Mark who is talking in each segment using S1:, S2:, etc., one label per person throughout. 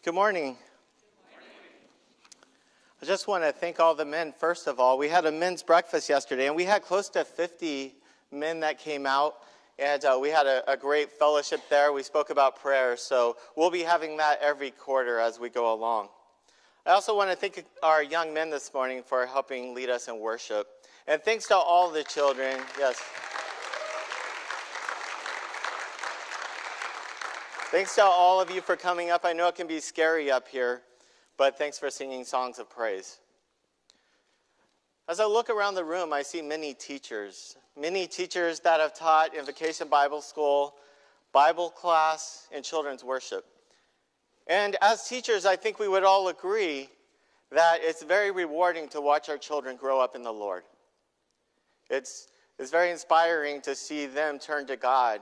S1: Good morning. I just want to thank all the men, first of all. We had a men's breakfast yesterday, and we had close to 50 men that came out, and we had a great fellowship there. We spoke about prayer, so we'll be having that every quarter as we go along. I also want to thank our young men this morning for helping lead us in worship. And thanks to all the children. Yes. Thanks to all of you for coming up. I know it can be scary up here, but thanks for singing songs of praise. As I look around the room, I see many teachers that have taught in Vacation Bible School, Bible class, and children's worship. And as teachers, I think we would all agree that it's very rewarding to watch our children grow up in the Lord. It's very inspiring to see them turn to God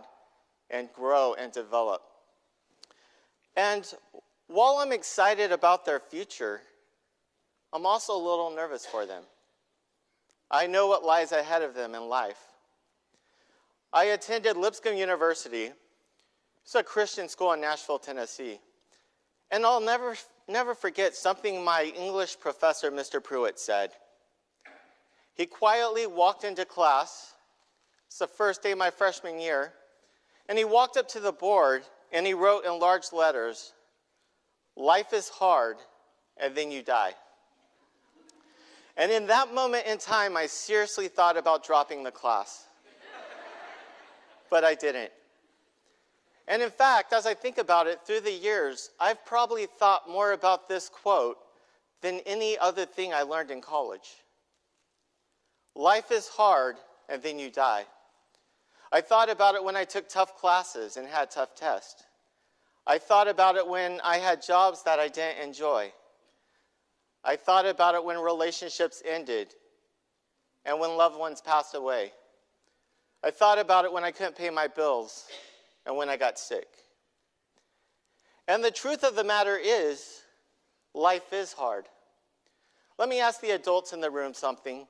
S1: and grow and develop. And while I'm excited about their future, I'm also a little nervous for them. I know what lies ahead of them in life. I attended Lipscomb University. It's a Christian school in Nashville, Tennessee. And I'll never forget something my English professor, Mr. Pruitt, said. He quietly walked into class. It's the first day of my freshman year. And he walked up to the board and he wrote in large letters, "Life is hard, and then you die." And in that moment in time, I seriously thought about dropping the class. But I didn't. And in fact, as I think about it, through the years, I've probably thought more about this quote than any other thing I learned in college. Life is hard, and then you die. I thought about it when I took tough classes and had tough tests. I thought about it when I had jobs that I didn't enjoy. I thought about it when relationships ended and when loved ones passed away. I thought about it when I couldn't pay my bills and when I got sick. And the truth of the matter is, life is hard. Let me ask the adults in the room something.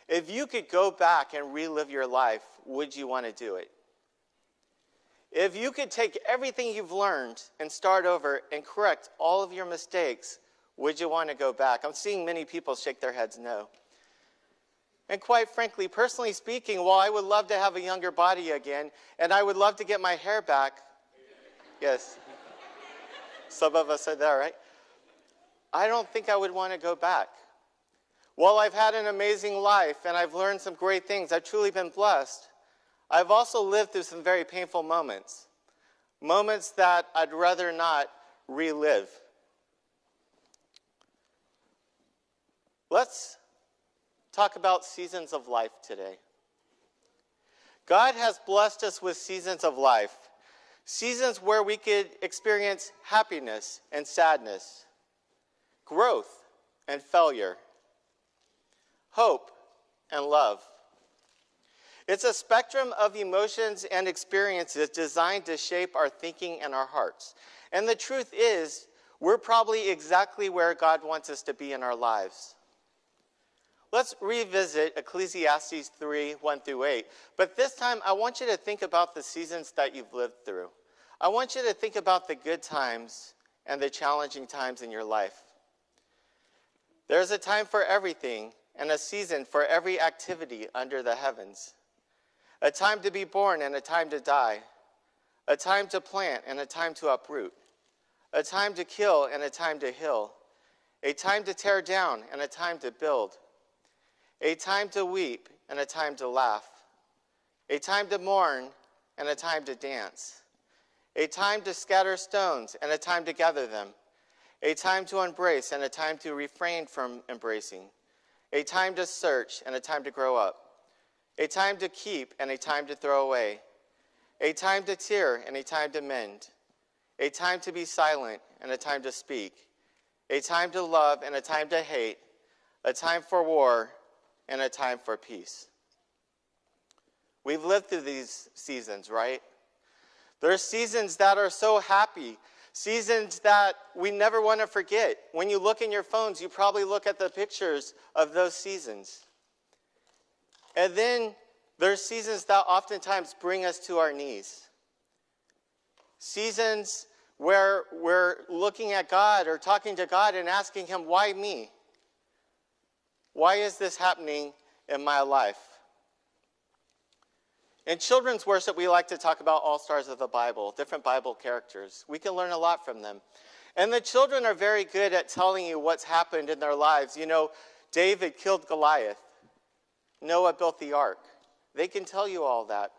S1: If you could go back and relive your life, would you want to do it? If you could take everything you've learned and start over and correct all of your mistakes, would you want to go back? I'm seeing many people shake their heads no. And quite frankly, personally speaking, while I would love to have a younger body again, and I would love to get my hair back, yes, some of us are there, right? I don't think I would want to go back. While I've had an amazing life and I've learned some great things, I've truly been blessed, I've also lived through some very painful moments that I'd rather not relive. Let's talk about seasons of life today. God has blessed us with seasons of life, seasons where we could experience happiness and sadness, growth and failure, hope and love. It's a spectrum of emotions and experiences designed to shape our thinking and our hearts. And the truth is, we're probably exactly where God wants us to be in our lives. Let's revisit Ecclesiastes 3, 1 through 8. But this time, I want you to think about the seasons that you've lived through. I want you to think about the good times and the challenging times in your life. There's a time for everything and a season for every activity under the heavens. A time to be born and a time to die. A time to plant and a time to uproot. A time to kill and a time to heal. A time to tear down and a time to build. A time to weep and a time to laugh. A time to mourn and a time to dance. A time to scatter stones and a time to gather them. A time to embrace and a time to refrain from embracing. A time to search and a time to grow up. A time to keep and a time to throw away. A time to tear and a time to mend. A time to be silent and a time to speak. A time to love and a time to hate. A time for war and a time for peace. We've lived through these seasons, right? There's seasons that are so happy, seasons that we never want to forget. When you look in your phones, you probably look at the pictures of those seasons. And then there's seasons that oftentimes bring us to our knees. Seasons where we're looking at God or talking to God and asking him, why me? Why is this happening in my life? In children's worship, we like to talk about all stars of the Bible, different Bible characters. We can learn a lot from them. And the children are very good at telling you what's happened in their lives. You know, David killed Goliath. Noah built the ark. They can tell you all that.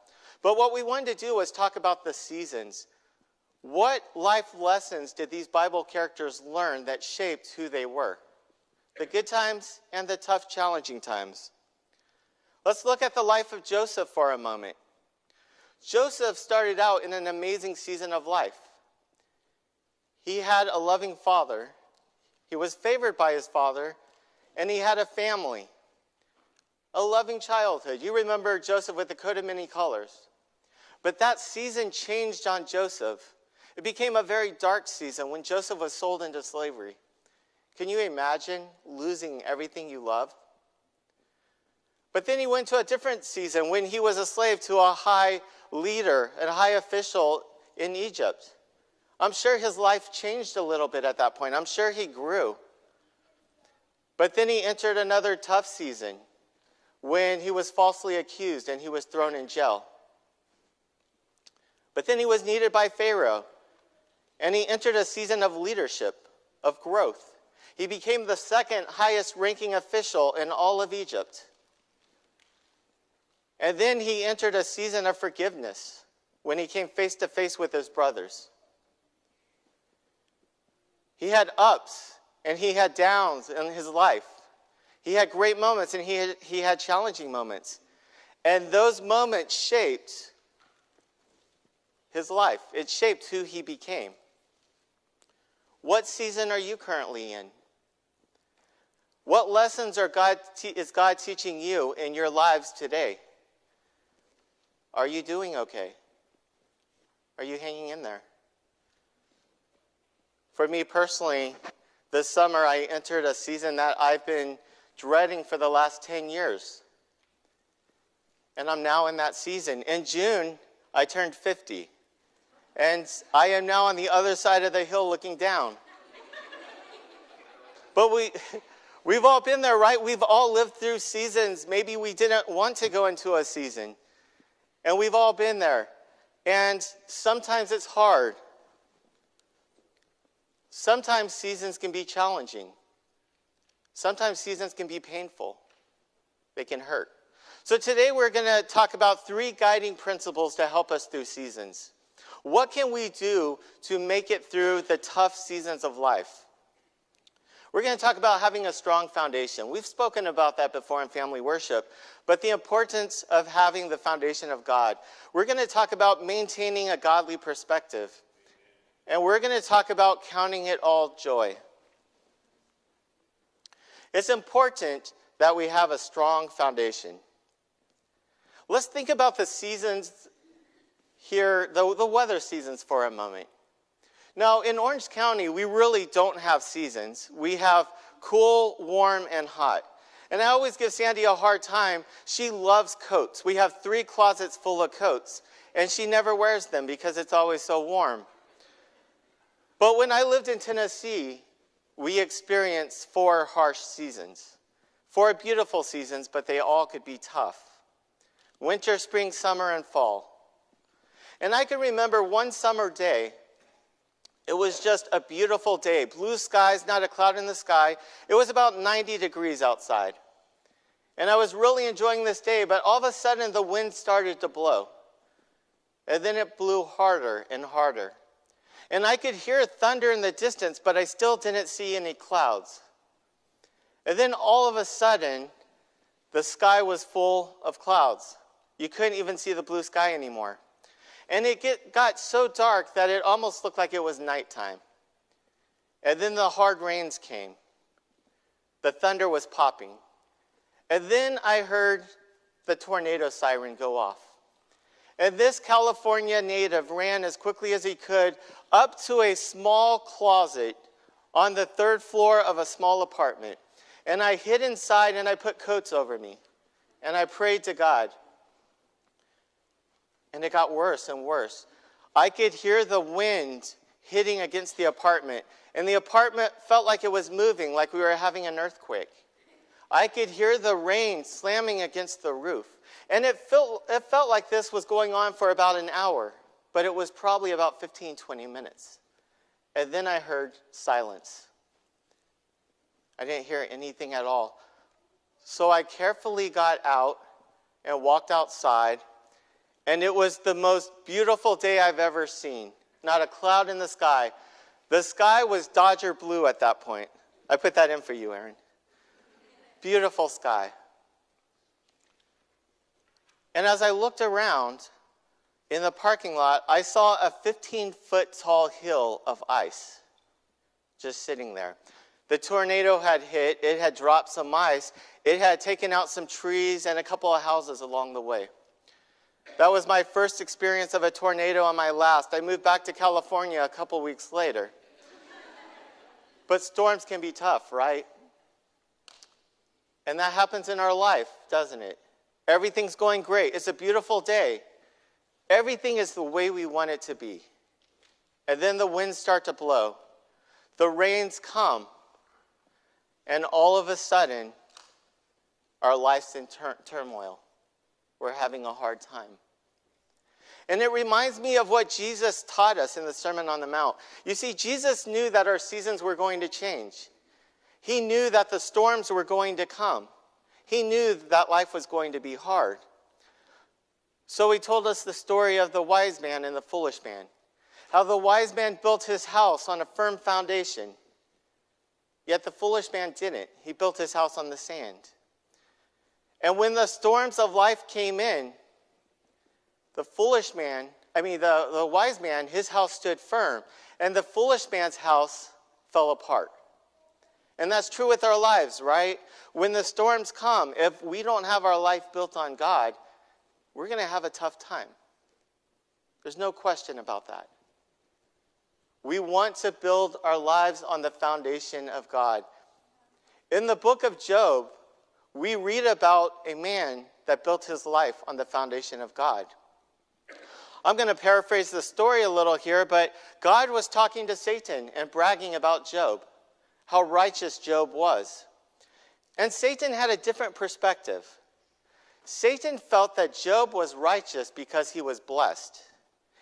S1: But what we wanted to do was talk about the seasons. What life lessons did these Bible characters learn that shaped who they were? The good times and the tough, challenging times. Let's look at the life of Joseph for a moment. Joseph started out in an amazing season of life. He had a loving father. He was favored by his father, and he had a family. A loving childhood. You remember Joseph with the coat of many colors. But that season changed on Joseph. It became a very dark season when Joseph was sold into slavery. Can you imagine losing everything you love? But then he went to a different season when he was a slave to a high leader, a high official in Egypt. I'm sure his life changed a little bit at that point. I'm sure he grew. But then he entered another tough season when he was falsely accused and he was thrown in jail. But then he was needed by Pharaoh, and he entered a season of leadership, of growth. He became the second highest ranking official in all of Egypt. And then he entered a season of forgiveness when he came face to face with his brothers. He had ups and he had downs in his life. He had great moments and he had challenging moments. And those moments shaped his life. It shaped who he became. What season are you currently in? What lessons is God teaching you in your lives today? Are you doing okay? Are you hanging in there? For me personally, this summer I entered a season that I've been dreading for the last 10 years. And I'm now in that season. In June, I turned 50. And I am now on the other side of the hill looking down. But we've all been there, right? We've all lived through seasons. Maybe we didn't want to go into a season. And we've all been there. And sometimes it's hard. Sometimes seasons can be challenging. Sometimes seasons can be painful. They can hurt. So today we're going to talk about 3 guiding principles to help us through seasons. What can we do to make it through the tough seasons of life? We're going to talk about having a strong foundation. We've spoken about that before in family worship, but the importance of having the foundation of God. We're going to talk about maintaining a godly perspective. And we're going to talk about counting it all joy. It's important that we have a strong foundation. Let's think about the seasons here, the weather seasons for a moment. Now, in Orange County, we really don't have seasons. We have cool, warm, and hot. And I always give Sandy a hard time. She loves coats. We have 3 closets full of coats, and she never wears them because it's always so warm. But when I lived in Tennessee, we experienced 4 harsh seasons. 4 beautiful seasons, but they all could be tough. Winter, spring, summer, and fall. And I can remember one summer day. It was just a beautiful day. Blue skies, not a cloud in the sky. It was about 90 degrees outside. And I was really enjoying this day, but all of a sudden the wind started to blow. And then it blew harder and harder. And I could hear thunder in the distance, but I still didn't see any clouds. And then all of a sudden, the sky was full of clouds. You couldn't even see the blue sky anymore. And it got so dark that it almost looked like it was nighttime. And then the hard rains came. The thunder was popping. And then I heard the tornado siren go off. And this California native ran as quickly as he could up to a small closet on the 3rd floor of a small apartment. And I hid inside and I put coats over me. And I prayed to God. And it got worse and worse. I could hear the wind hitting against the apartment. And the apartment felt like it was moving, like we were having an earthquake. I could hear the rain slamming against the roof. And it felt like this was going on for about an hour, but it was probably about 15, 20 minutes. And then I heard silence. I didn't hear anything at all. So I carefully got out and walked outside, and it was the most beautiful day I've ever seen. Not a cloud in the sky. The sky was Dodger blue at that point. I put that in for you, Aaron. Beautiful sky. And as I looked around in the parking lot, I saw a 15-foot tall hill of ice just sitting there. The tornado had hit. It had dropped some ice. It had taken out some trees and a couple of houses along the way. That was my first experience of a tornado and my last. I moved back to California a couple weeks later. But storms can be tough, right? And that happens in our life, doesn't it? Everything's going great. It's a beautiful day. Everything is the way we want it to be. And then the winds start to blow. The rains come. And all of a sudden, our life's in turmoil. We're having a hard time. And it reminds me of what Jesus taught us in the Sermon on the Mount. You see, Jesus knew that our seasons were going to change. He knew that the storms were going to come. He knew that life was going to be hard. So he told us the story of the wise man and the foolish man. How the wise man built his house on a firm foundation. Yet the foolish man didn't. He built his house on the sand. And when the storms of life came in, the wise man, his house stood firm. And the foolish man's house fell apart. And that's true with our lives, right? When the storms come, if we don't have our life built on God, we're going to have a tough time. There's no question about that. We want to build our lives on the foundation of God. In the book of Job, we read about a man that built his life on the foundation of God. I'm going to paraphrase the story a little here, but God was talking to Satan and bragging about Job, how righteous Job was. And Satan had a different perspective. Satan felt that Job was righteous because he was blessed.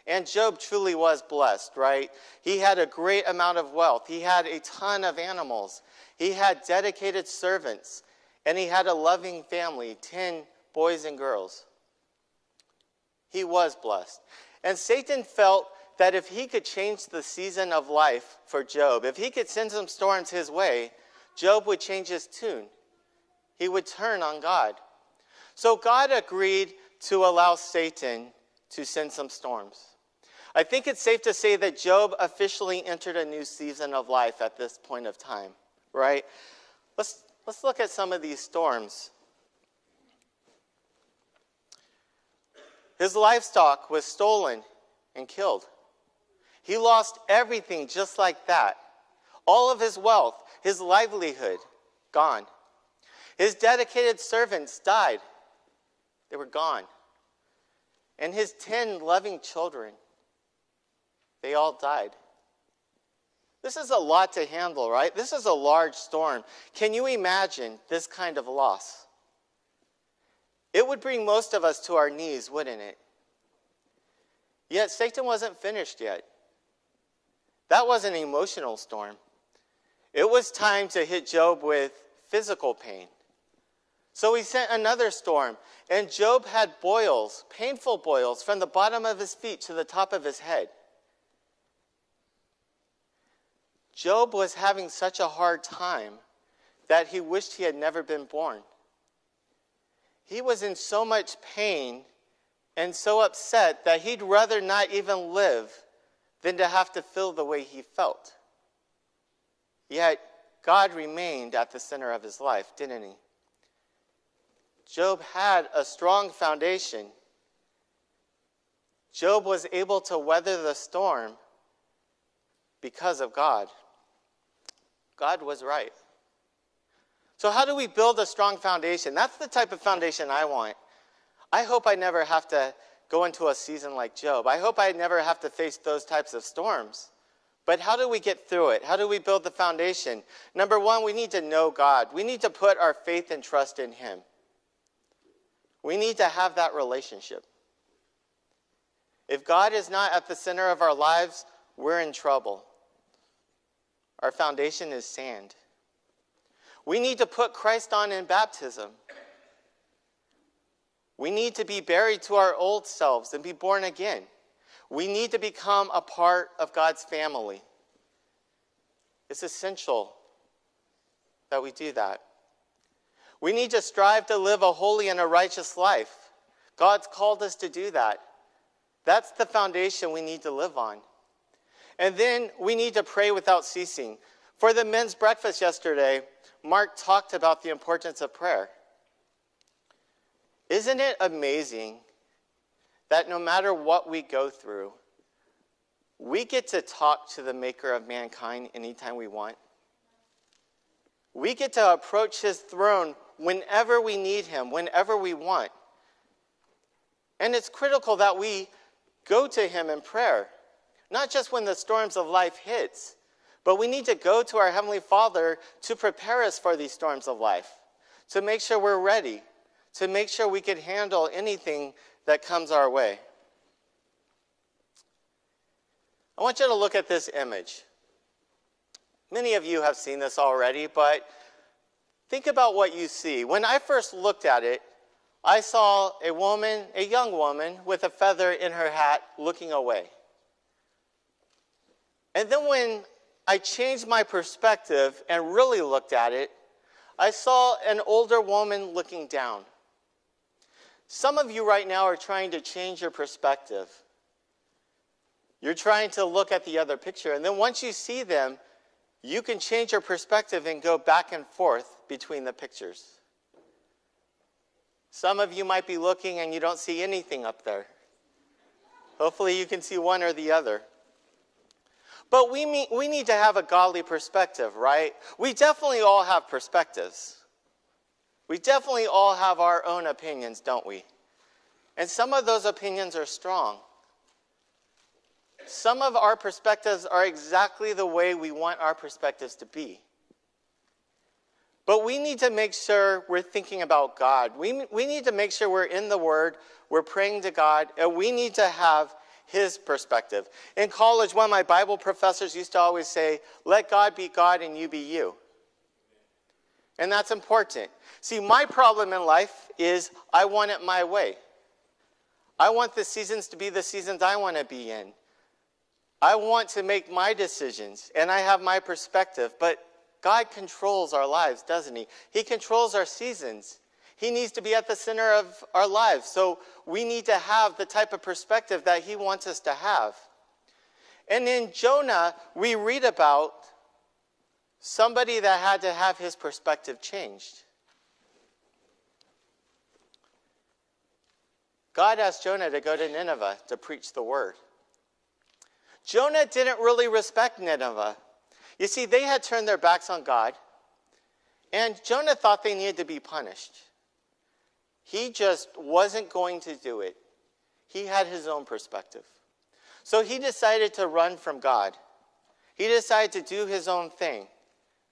S1: And Job truly was blessed, right? He had a great amount of wealth. He had a ton of animals. He had dedicated servants. And he had a loving family, 10 boys and girls. He was blessed. And Satan felt that if he could change the season of life for Job, if he could send some storms his way, Job would change his tune. He would turn on God. So God agreed to allow Satan to send some storms. I think it's safe to say that Job officially entered a new season of life at this point of time, right? Let's look at some of these storms. His livestock was stolen and killed. He lost everything just like that. All of his wealth, his livelihood, gone. His dedicated servants died. They were gone. And his 10 loving children, they all died. This is a lot to handle, right? This is a large storm. Can you imagine this kind of loss? It would bring most of us to our knees, wouldn't it? Yet Satan wasn't finished yet. That was an emotional storm. It was time to hit Job with physical pain. So he sent another storm, and Job had boils, painful boils, from the bottom of his feet to the top of his head. Job was having such a hard time that he wished he had never been born. He was in so much pain and so upset that he'd rather not even live than to have to feel the way he felt. Yet, God remained at the center of his life, didn't he? Job had a strong foundation. Job was able to weather the storm because of God. God was right. So how do we build a strong foundation? That's the type of foundation I want. I hope I never have to go into a season like Job. I hope I never have to face those types of storms. But how do we get through it? How do we build the foundation? Number one, we need to know God. We need to put our faith and trust in him. We need to have that relationship. If God is not at the center of our lives, we're in trouble. Our foundation is sand. We need to put Christ on in baptism. We need to be buried to our old selves and be born again. We need to become a part of God's family. It's essential that we do that. We need to strive to live a holy and a righteous life. God's called us to do that. That's the foundation we need to live on. And then we need to pray without ceasing. For the men's breakfast yesterday, Mark talked about the importance of prayer. Isn't it amazing that no matter what we go through, we get to talk to the maker of mankind anytime we want? We get to approach his throne whenever we need him, whenever we want. And it's critical that we go to him in prayer, not just when the storms of life hits, but we need to go to our Heavenly Father to prepare us for these storms of life, to make sure we're ready, to make sure we can handle anything that comes our way. I want you to look at this image. Many of you have seen this already, but think about what you see. When I first looked at it, I saw a young woman with a feather in her hat looking away. And then when I changed my perspective and really looked at it, I saw an older woman looking down. Some of you right now are trying to change your perspective. You're trying to look at the other picture. And then once you see them, you can change your perspective and go back and forth between the pictures. Some of you might be looking and you don't see anything up there. Hopefully you can see one or the other. But we need to have a godly perspective, right? We definitely all have perspectives. We definitely all have our own opinions, don't we? And some of those opinions are strong. Some of our perspectives are exactly the way we want our perspectives to be. But we need to make sure we're thinking about God. We need to make sure we're in the Word, we're praying to God, and we need to have his perspective. In college, one of my Bible professors used to always say, let God be God and you be you. And that's important. See, my problem in life is I want it my way. I want the seasons to be the seasons I want to be in. I want to make my decisions, and I have my perspective, but God controls our lives, doesn't he? He controls our seasons. He needs to be at the center of our lives. So we need to have the type of perspective that he wants us to have. And in Jonah, we read about somebody that had to have his perspective changed. God asked Jonah to go to Nineveh to preach the word. Jonah didn't really respect Nineveh. You see, they had turned their backs on God, and Jonah thought they needed to be punished. He just wasn't going to do it. He had his own perspective. So he decided to run from God. He decided to do his own thing.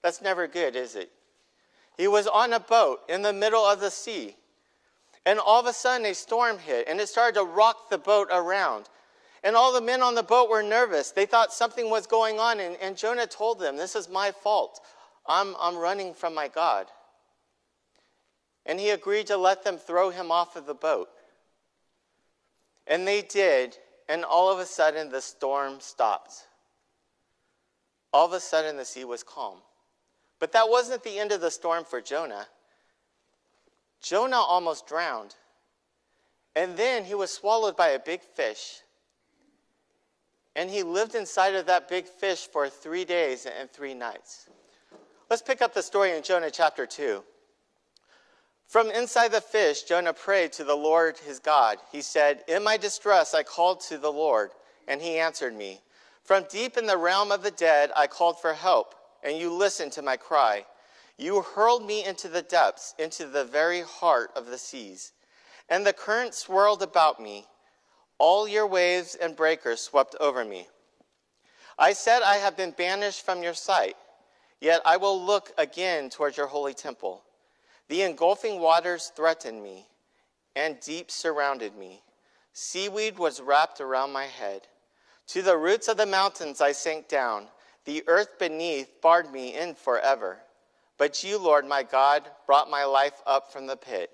S1: That's never good, is it? He was on a boat in the middle of the sea. And all of a sudden a storm hit, and it started to rock the boat around. And all the men on the boat were nervous. They thought something was going on, and Jonah told them, this is my fault. I'm running from my God. And he agreed to let them throw him off of the boat. And they did, and all of a sudden the storm stopped. All of a sudden the sea was calm. But that wasn't the end of the storm for Jonah. Jonah almost drowned. And then he was swallowed by a big fish. And he lived inside of that big fish for 3 days and 3 nights. Let's pick up the story in Jonah chapter 2. From inside the fish, Jonah prayed to the Lord his God. He said, in my distress I called to the Lord, and he answered me. From deep in the realm of the dead I called for help, and you listened to my cry. You hurled me into the depths, into the very heart of the seas. And the current swirled about me. All your waves and breakers swept over me. I said, I have been banished from your sight, yet I will look again towards your holy temple. The engulfing waters threatened me, and deep surrounded me. Seaweed was wrapped around my head. To the roots of the mountains I sank down. The earth beneath barred me in forever. But you, Lord my God, brought my life up from the pit.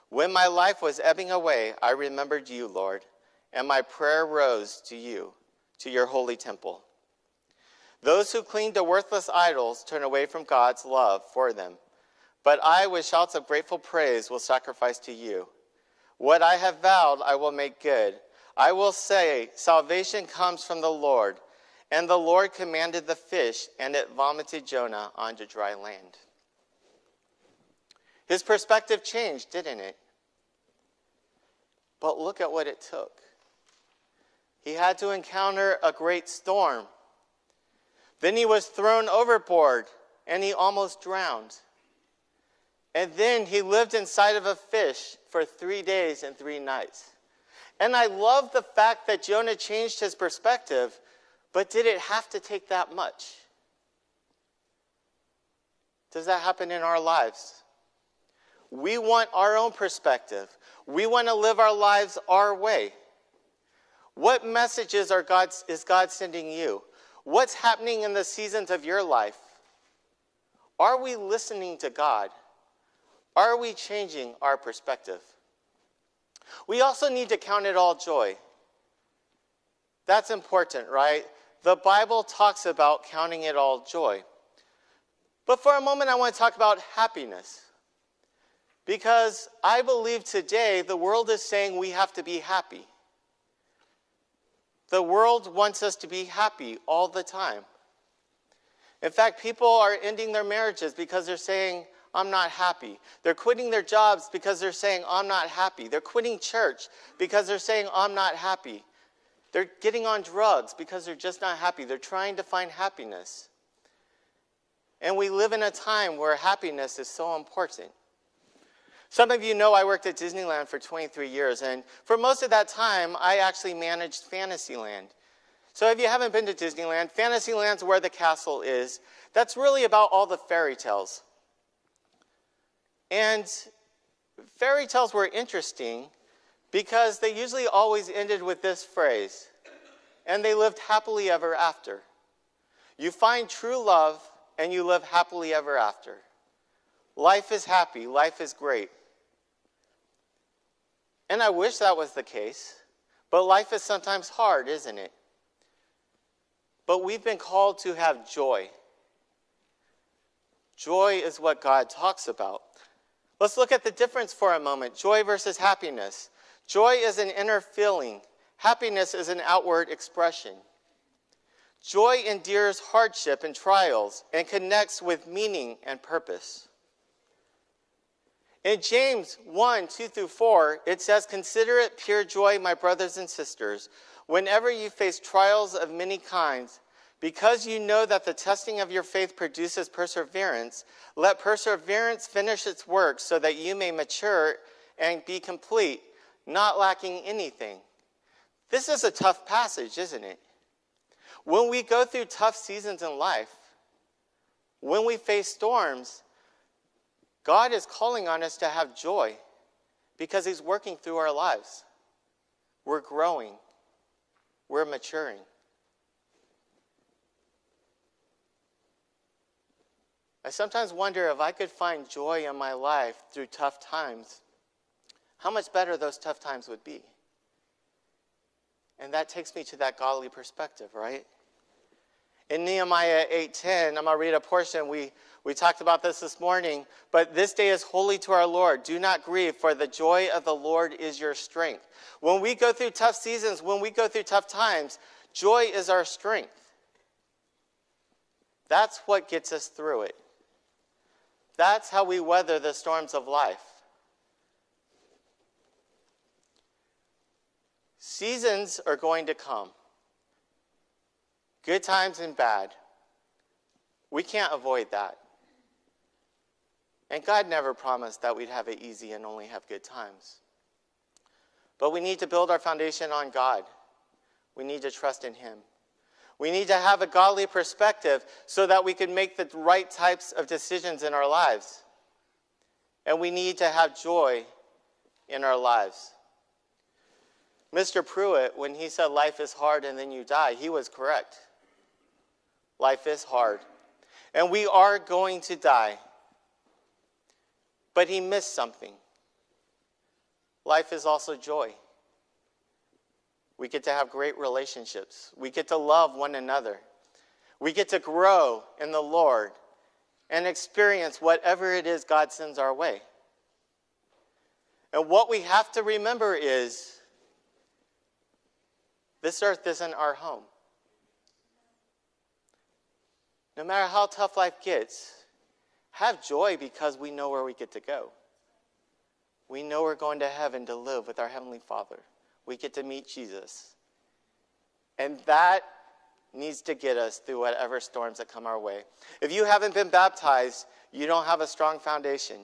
S1: When my life was ebbing away, I remembered you, Lord, and my prayer rose to you, to your holy temple. Those who cling to worthless idols turn away from God's love for them. But I, with shouts of grateful praise, will sacrifice to you. What I have vowed, I will make good. I will say, salvation comes from the Lord. And the Lord commanded the fish, and it vomited Jonah onto dry land. His perspective changed, didn't it? But look at what it took. He had to encounter a great storm. Then he was thrown overboard, and he almost drowned. And then he lived inside of a fish for 3 days and 3 nights. And I love the fact that Jonah changed his perspective, but did it have to take that much? Does that happen in our lives? We want our own perspective. We want to live our lives our way. What messages is God sending you? What's happening in the seasons of your life? Are we listening to God? Are we changing our perspective? We also need to count it all joy. That's important, right? The Bible talks about counting it all joy. But for a moment, I want to talk about happiness. Because I believe today the world is saying we have to be happy. The world wants us to be happy all the time. In fact, people are ending their marriages because they're saying, I'm not happy. They're quitting their jobs because they're saying, I'm not happy. They're quitting church because they're saying, I'm not happy. They're getting on drugs because they're just not happy. They're trying to find happiness. And we live in a time where happiness is so important. Some of you know I worked at Disneyland for 23 years, and for most of that time, I actually managed Fantasyland. So if you haven't been to Disneyland, Fantasyland's where the castle is. That's really about all the fairy tales. And fairy tales were interesting because they usually always ended with this phrase, and they lived happily ever after. You find true love, and you live happily ever after. Life is happy. Life is great. And I wish that was the case, but life is sometimes hard, isn't it? But we've been called to have joy. Joy is what God talks about. Let's look at the difference for a moment. Joy versus happiness. Joy is an inner feeling. Happiness is an outward expression. Joy endures hardship and trials and connects with meaning and purpose. In James 1, 2-4, it says, "Consider it pure joy, my brothers and sisters, whenever you face trials of many kinds, because you know that the testing of your faith produces perseverance. Let perseverance finish its work so that you may mature and be complete, not lacking anything." This is a tough passage, isn't it? When we go through tough seasons in life, when we face storms, God is calling on us to have joy because he's working through our lives. We're growing. We're maturing. I sometimes wonder if I could find joy in my life through tough times, how much better those tough times would be. And that takes me to that godly perspective, right? In Nehemiah 8:10, I'm going to read a portion. We talked about this morning. "But this day is holy to our Lord. Do not grieve, for the joy of the Lord is your strength." When we go through tough seasons, when we go through tough times, joy is our strength. That's what gets us through it. That's how we weather the storms of life. Seasons are going to come. Good times and bad. We can't avoid that. And God never promised that we'd have it easy and only have good times. But we need to build our foundation on God. We need to trust in him. We need to have a godly perspective so that we can make the right types of decisions in our lives. And we need to have joy in our lives. Mr. Pruitt, when he said life is hard and then you die, he was correct. Life is hard. And we are going to die. But he missed something. Life is also joy. We get to have great relationships. We get to love one another. We get to grow in the Lord and experience whatever it is God sends our way. And what we have to remember is this earth isn't our home. No matter how tough life gets, have joy because we know where we get to go. We know we're going to heaven to live with our Heavenly Father. We get to meet Jesus. And that needs to get us through whatever storms that come our way. If you haven't been baptized, you don't have a strong foundation.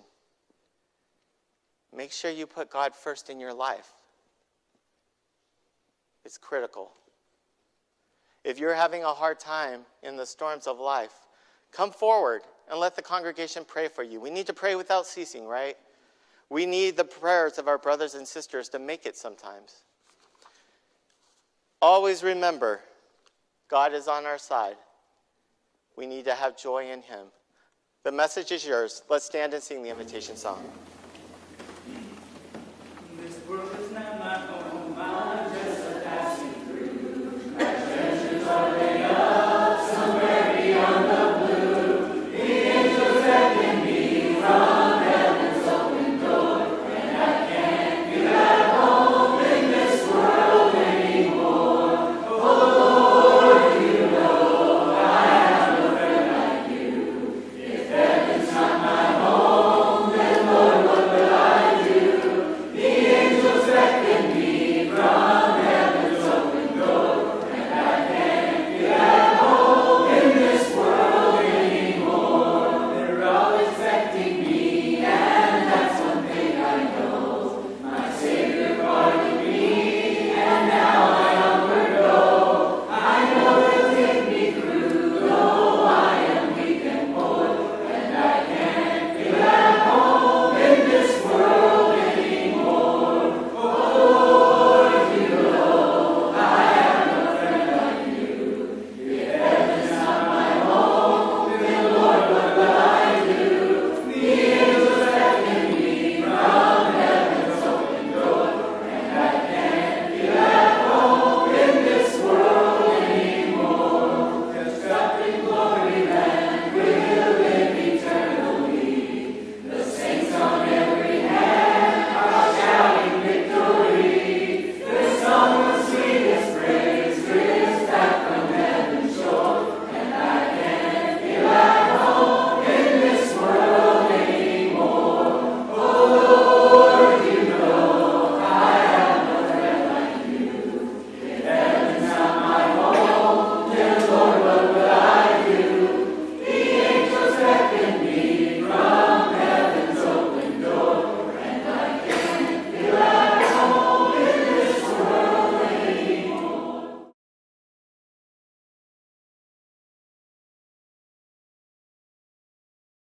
S1: Make sure you put God first in your life. It's critical. If you're having a hard time in the storms of life, come forward and let the congregation pray for you. We need to pray without ceasing, right? We need the prayers of our brothers and sisters to make it sometimes. Always remember, God is on our side. We need to have joy in him. The message is yours. Let's stand and sing the invitation song.